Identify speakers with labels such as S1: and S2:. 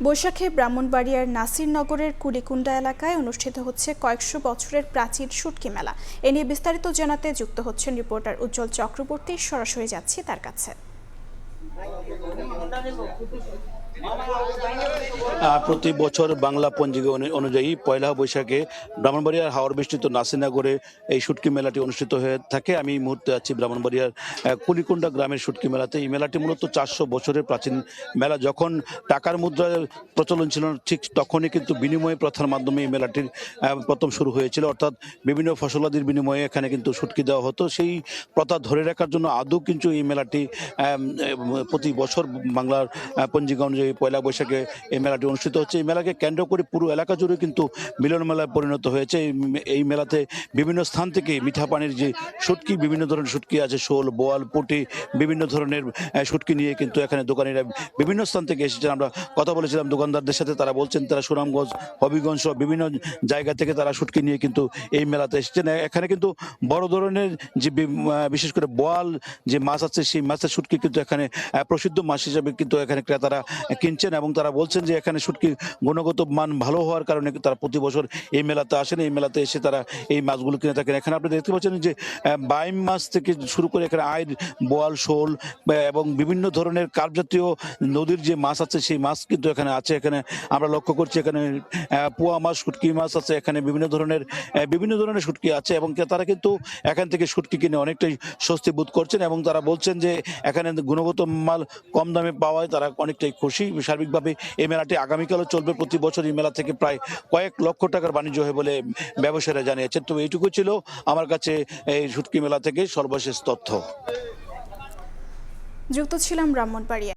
S1: বৈশাখে ব্রাহ্মণবাড়িয়ার নাসিরনগরের কুলিকুণ্ডা এলাকায় অনুষ্ঠিত হচ্ছে কয়েকশো বছরের প্রাচীন শুটকি মেলা। এ নিয়ে বিস্তারিত জানাতে যুক্ত হচ্ছেন রিপোর্টার উজ্জ্বল চক্রবর্তী। সরাসরি যাচ্ছি তার কাছে।
S2: প্রতি বছর বাংলা পঞ্জিকা অনুযায়ী পয়লা বৈশাখে ব্রাহ্মণবাড়িয়ার হাওর বেষ্টিত নাসিরনগরে এই শুটকি মেলাটি অনুষ্ঠিত হয়ে থাকে। আমি এই মুহূর্তে আছি ব্রাহ্মণবাড়িয়ার কুলিকুণ্ডা গ্রামের শুটকি মেলাতে। এই মেলাটি মূলত 400 বছরের প্রাচীন মেলা। যখন টাকার মুদ্রার প্রচলন ছিল ঠিক তখনই কিন্তু বিনিময় প্রথার মাধ্যমে এই মেলাটির প্রথম শুরু হয়েছিল, অর্থাৎ বিভিন্ন ফসলাদির বিনিময়ে এখানে কিন্তু শুটকি দেওয়া হতো। সেই প্রথা ধরে রাখার জন্য আদৌ কিন্তু এই মেলাটি প্রতি বছর বাংলার পঞ্জিকা অনুযায়ী পয়লা বৈশাখে এই মেলাটি অনুষ্ঠিত হচ্ছে। এই মেলাকে কেন্দ্র করে পুরো এলাকা জুড়ে কিন্তু মিলন মেলায় পরিণত হয়েছে। এই মেলাতে বিভিন্ন স্থান থেকে মিঠা পানির যে শুটকি, বিভিন্ন ধরনের শুটকি আছে, শোল, বোয়াল, পুঁটি, বিভিন্ন ধরনের শুটকি নিয়ে কিন্তু এখানে দোকানিরা বিভিন্ন স্থান থেকে এসেছেন। আমরা কথা বলেছিলাম দোকানদারদের সাথে, তারা বলছেন তারা সুনামগঞ্জ, হবিগঞ্জ সহ বিভিন্ন জায়গা থেকে তারা শুটকি নিয়ে কিন্তু এই মেলাতে এসেছেন। এখানে কিন্তু বড় ধরনের যে বিশেষ করে বোয়াল যে মাছ আছে, সেই মাছের শুটকি কিন্তু এখানে প্রসিদ্ধ মাছ হিসেবে কিন্তু এখানে ক্রেতারা কিনছেন এবং তারা বলছেন যে এখানে শুটকির গুণগত মান ভালো হওয়ার কারণে তারা প্রতি বছর এই মেলাতে আসেন। এই মেলাতে এসে তারা এই মাছগুলো কিনে থাকেন। এখানে আপনি দেখতে পাচ্ছেন যে বাইম মাছ থেকে শুরু করে এখানে আইড়, বোয়াল, শোল এবং বিভিন্ন ধরনের কার্প জাতীয় নদীর যে মাছ আছে সেই মাছ কিন্তু এখানে আছে। এখানে আমরা লক্ষ্য করছি এখানে পোয়া মাছ, শুটকি মাছ আছে, এখানে বিভিন্ন ধরনের শুটকি আছে এবং তারা কিন্তু এখান থেকে শুটকি কিনে অনেকটাই স্বস্তি বোধ করছেন এবং তারা বলছেন যে এখানে গুণগত মাল কম দামে পাওয়ায় তারা অনেকটাই খুশি। সার্বিকভাবে এই মেলাটি আগামীকালও চলবে। প্রতি বছর এই মেলা থেকে প্রায় কয়েক লক্ষ টাকার বাণিজ্য হয় বলে ব্যবসায়ীরা জানিয়েছেন। তো এইটুকু ছিল আমার কাছে এই শুটকি মেলা থেকে সর্বশেষ তথ্য।
S1: যুক্ত ছিলাম ব্রাহ্মণবাড়িয়া।